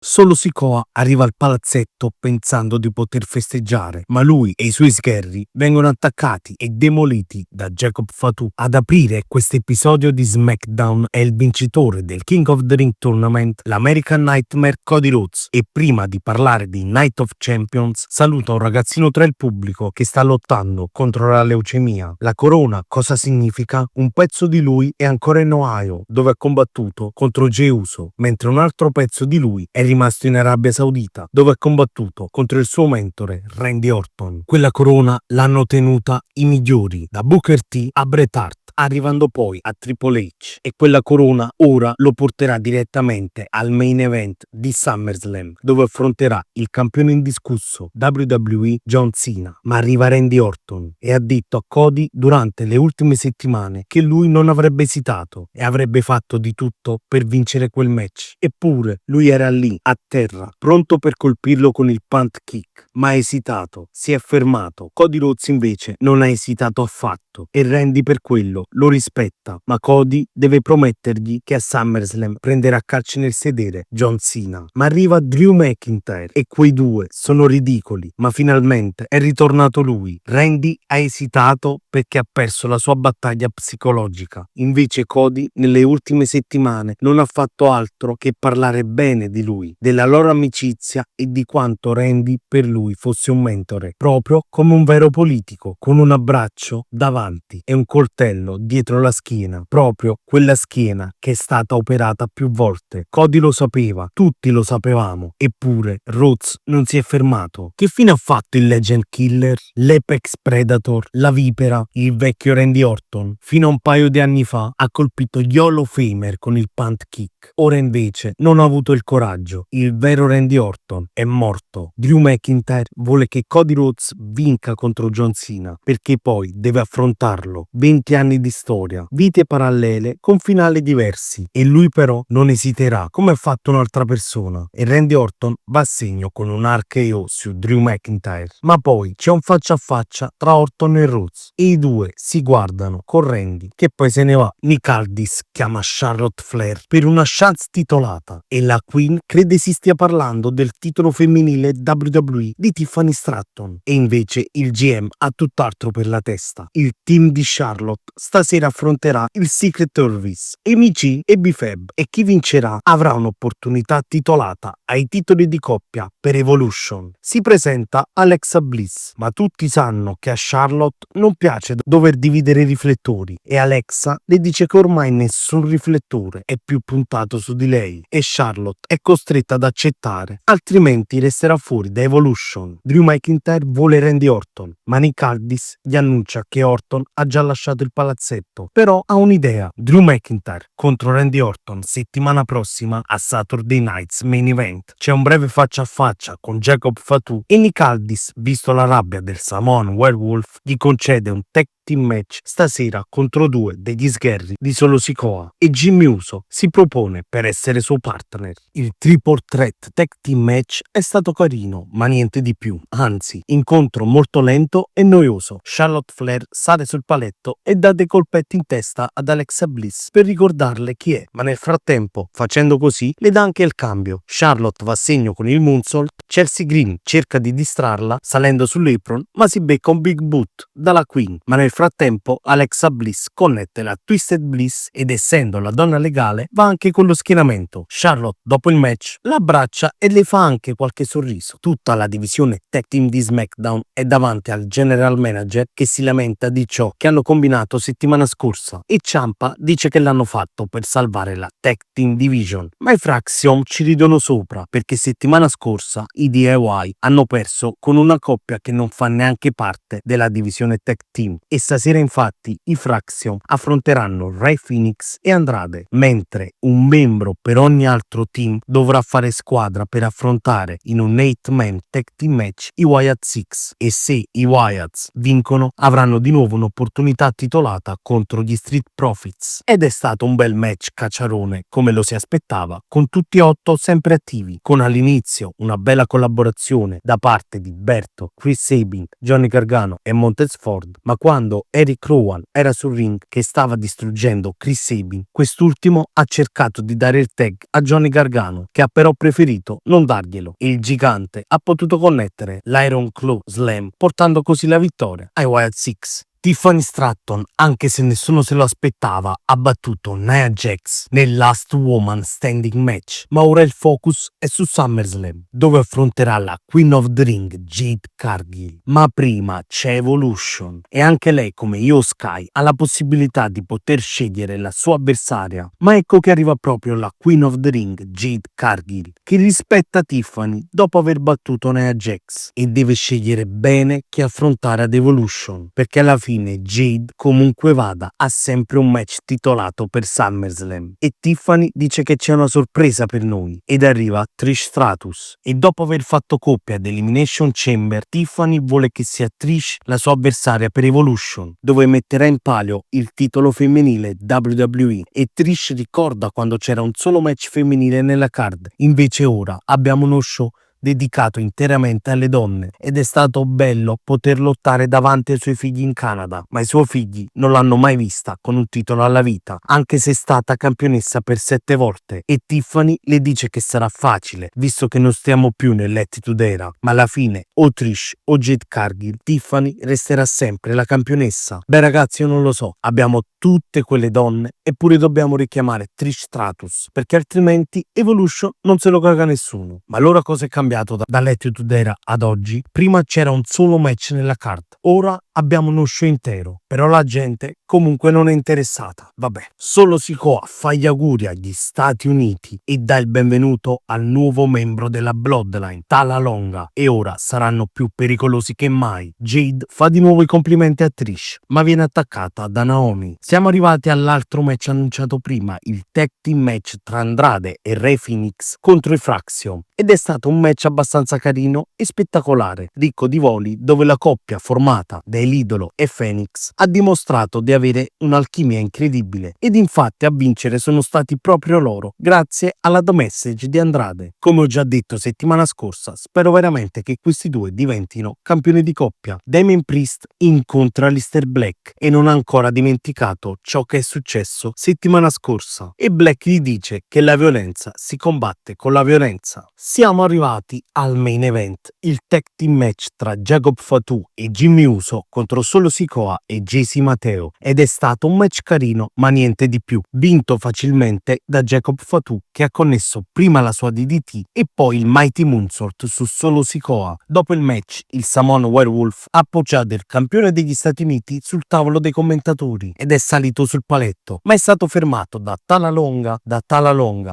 Solo Sikoa arriva al palazzetto pensando di poter festeggiare, ma lui e i suoi sgherri vengono attaccati e demoliti da Jacob Fatu. Ad aprire questo episodio di SmackDown è il vincitore del King of the Ring Tournament, l'American Nightmare Cody Rhodes, e prima di parlare di Night of Champions saluta un ragazzino tra il pubblico che sta lottando contro la leucemia. La corona cosa significa? Un pezzo di lui è ancora in Ohio, dove ha combattuto contro Jey Uso, mentre un altro pezzo di lui è rimasto in Arabia Saudita, dove ha combattuto contro il suo mentore Randy Orton. Quella corona l'hanno tenuta i migliori, da Booker T a Bret Hart, arrivando poi a Triple H, e quella corona ora lo porterà direttamente al main event di SummerSlam, dove affronterà il campione indiscusso WWE John Cena. Ma arriva Randy Orton e ha detto a Cody durante le ultime settimane che lui non avrebbe esitato e avrebbe fatto di tutto per vincere quel match. Eppure lui era lì, a terra, pronto per colpirlo con il punt kick, ma ha esitato, si è fermato. Cody Rhodes invece non ha esitato affatto e Randy per quello lo rispetta, ma Cody deve promettergli che a SummerSlam prenderà a calci nel sedere John Cena. Ma arriva Drew McIntyre e quei due sono ridicoli, ma finalmente è ritornato lui. Randy ha esitato perché ha perso la sua battaglia psicologica. Invece Cody nelle ultime settimane non ha fatto altro che parlare bene di lui, della loro amicizia e di quanto Randy per lui fosse un mentore, proprio come un vero politico, con un abbraccio davanti e un coltello dietro la schiena, proprio quella schiena che è stata operata più volte. Cody lo sapeva, tutti lo sapevamo, eppure Rhodes non si è fermato. Che fine ha fatto il Legend Killer, l'Apex Predator, la Vipera, il vecchio Randy Orton? Fino a un paio di anni fa ha colpito gli Hall of Famer con il punt kick. Ora invece non ha avuto il coraggio. Il vero Randy Orton è morto. Drew McIntyre vuole che Cody Rhodes vinca contro John Cena, perché poi deve affrontarlo. 20 anni di storia, vite parallele con finali diversi, e lui però non esiterà, come ha fatto un'altra persona, e Randy Orton va a segno con un RKO su Drew McIntyre. Ma poi c'è un faccia a faccia tra Orton e Rhodes e i due si guardano con Randy che poi se ne va. Nick Aldis chiama Charlotte Flair per una chance titolata e la Queen crede si stia parlando del titolo femminile WWE di Tiffany Stratton, e invece il GM ha tutt'altro per la testa. Il team di Charlotte stasera affronterà il Secret Service, MG e B-Fab, e chi vincerà avrà un'opportunità titolata ai titoli di coppia per Evolution. Si presenta Alexa Bliss, ma tutti sanno che a Charlotte non piace dover dividere i riflettori e Alexa le dice che ormai nessun riflettore è più puntato su di lei e Charlotte è costretta ad accettare, altrimenti resterà fuori da Evolution. Drew McIntyre vuole Randy Orton, ma Nick Aldis gli annuncia che Orton ha già lasciato il palazzetto, però ha un'idea: Drew McIntyre contro Randy Orton settimana prossima a Saturday Night's Main Event. C'è un breve faccia a faccia con Jacob Fatu e Nick Aldis, visto la rabbia del Samoan Werewolf, gli concede un tag team match stasera contro due degli sgherri di Solo Sikoa, e Jimmy Uso si propone per essere suo partner. Il triple threat tag team match è stato carino, ma niente di più, anzi incontro molto lento e noioso. Charlotte Flair sale sul paletto e dà dei colpetti in testa ad Alexa Bliss per ricordarle chi è, ma nel frattempo, facendo così, le dà anche il cambio. Charlotte va a segno con il moonsault, Chelsea Green cerca di distrarla salendo sull'apron, ma si becca un big boot dalla Queen, ma nel frattempo Alexa Bliss connette la Twisted Bliss ed, essendo la donna legale, va anche con lo schienamento. Charlotte dopo il match la abbraccia e le fa anche qualche sorriso. Tutta la divisione tag team di SmackDown è davanti al general manager che si lamenta di ciò che hanno combinato settimana scorsa, e Ciampa dice che l'hanno fatto per salvare la tag team division, ma i Fraction ci ridono sopra perché settimana scorsa i DIY hanno perso con una coppia che non fa neanche parte della divisione tag team, e stasera infatti i Fraction affronteranno Rey Fenix e Andrade, mentre un membro per ogni altro team dovrà fare squadra per affrontare in un 8-man tag team match i Wyatt Six, e se i Wyatts vincono avranno di nuovo un'opportunità titolata contro gli Street Profits. Ed è stato un bel match cacciarone, come lo si aspettava, con tutti e 8 sempre attivi, con all'inizio una bella collaborazione da parte di Berto, Chris Sabin, Johnny Gargano e Montez Ford, ma quando quando Eric Rowan era sul ring che stava distruggendo Chris Sabin, quest'ultimo ha cercato di dare il tag a Johnny Gargano, che ha però preferito non darglielo, e il gigante ha potuto connettere l'Iron Claw Slam, portando così la vittoria ai Wyatt Six. Tiffany Stratton, anche se nessuno se lo aspettava, ha battuto Nia Jax nel Last Woman Standing match, ma ora il focus è su SummerSlam, dove affronterà la Queen of the Ring Jade Cargill. Ma prima c'è Evolution e anche lei, come Io Sky, ha la possibilità di poter scegliere la sua avversaria, ma ecco che arriva proprio la Queen of the Ring Jade Cargill, che rispetta Tiffany dopo aver battuto Nia Jax e deve scegliere bene chi affrontare ad Evolution, perché alla fine Jade, comunque vada, ha sempre un match titolato per SummerSlam e Tiffany dice che c'è una sorpresa per noi ed arriva Trish Stratus, e dopo aver fatto coppia ad Elimination Chamber, Tiffany vuole che sia Trish la sua avversaria per Evolution, dove metterà in palio il titolo femminile WWE, e Trish ricorda quando c'era un solo match femminile nella card, invece ora abbiamo uno show dedicato interamente alle donne ed è stato bello poter lottare davanti ai suoi figli in Canada, ma i suoi figli non l'hanno mai vista con un titolo alla vita, anche se è stata campionessa per 7 volte, e Tiffany le dice che sarà facile visto che non stiamo più nell'Attitude Era, ma alla fine o Trish o Jade Cargill, Tiffany resterà sempre la campionessa. Beh ragazzi, io non lo so, abbiamo tutte quelle donne eppure dobbiamo richiamare Trish Stratus perché altrimenti Evolution non se lo caga nessuno. Ma allora cosa è cambiato dall'Attitude Era ad oggi? Prima c'era un solo match nella card, ora abbiamo uno show intero, però la gente comunque non è interessata. Vabbè, solo Sikoa fa gli auguri agli Stati Uniti e dà il benvenuto al nuovo membro della Bloodline, Tala Longa, e ora saranno più pericolosi che mai. Jade fa di nuovo i complimenti a Trish, ma viene attaccata da Naomi. Siamo arrivati all'altro match annunciato prima, il tag team match tra Andrade e Rey Fenix contro i Fraction, ed è stato un match abbastanza carino e spettacolare, ricco di voli, dove la coppia formata da Elidolo e Phoenix ha dimostrato di avere un'alchimia incredibile, ed infatti a vincere sono stati proprio loro, grazie alla The Message di Andrade. Come ho già detto settimana scorsa, spero veramente che questi due diventino campioni di coppia. Damien Priest incontra Aleister Black e non ha ancora dimenticato ciò che è successo settimana scorsa, e Black gli dice che la violenza si combatte con la violenza. Siamo arrivati al main event, il tag team match tra Jacob Fatu e Jimmy Uso contro Solo Sikoa e JC Mateo, ed è stato un match carino ma niente di più, vinto facilmente da Jacob Fatu, che ha connesso prima la sua DDT e poi il Mighty Moonsault su Solo Sikoa. Dopo il match il Samoan Werewolf ha appoggiato il campione degli Stati Uniti sul tavolo dei commentatori ed è salito sul paletto, ma è stato fermato da Tala Longa,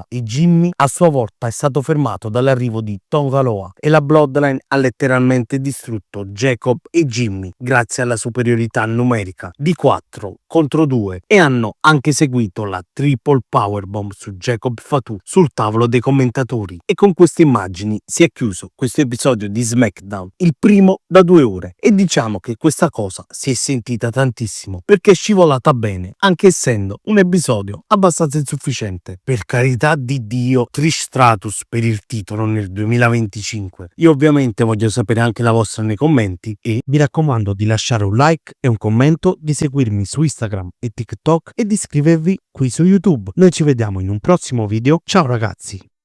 e Jimmy a sua volta è stato fermato dall'arrivo di Tanga Loa, e la Bloodline ha letteralmente distrutto Jacob e Jimmy grazie alla superiorità numerica di 4 contro 2, e hanno anche seguito la triple powerbomb su Jacob Fatu sul tavolo dei commentatori. E con queste immagini si è chiuso questo episodio di SmackDown, il primo da 2 ore, e diciamo che questa cosa si è sentita tantissimo perché è scivolata bene, anche essendo un episodio abbastanza insufficiente. Per carità di Dio, Trish Stratus per il titolo nel 2025. Io ovviamente voglio sapere anche la vostra nei commenti, e vi raccomando di lasciare un like e un commento, di seguirmi su Instagram e TikTok e di iscrivervi qui su YouTube. Noi ci vediamo in un prossimo video. Ciao ragazzi!